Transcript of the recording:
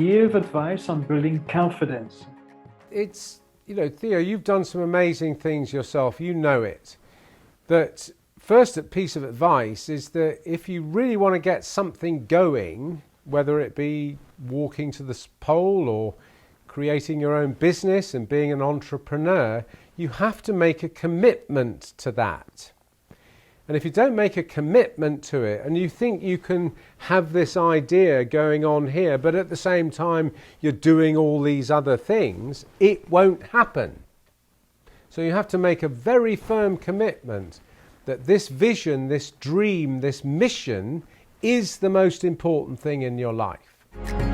give advice on building confidence. It's, Theo, you've done some amazing things yourself. You know it. That first piece of advice is that if you really want to get something going, whether it be walking to the pole or creating your own business and being an entrepreneur, you have to make a commitment to that. And if you don't make a commitment to it and you think you can have this idea going on here, but at the same time you're doing all these other things, it won't happen. So you have to make a very firm commitment that this vision, this dream, this mission is the most important thing in your life.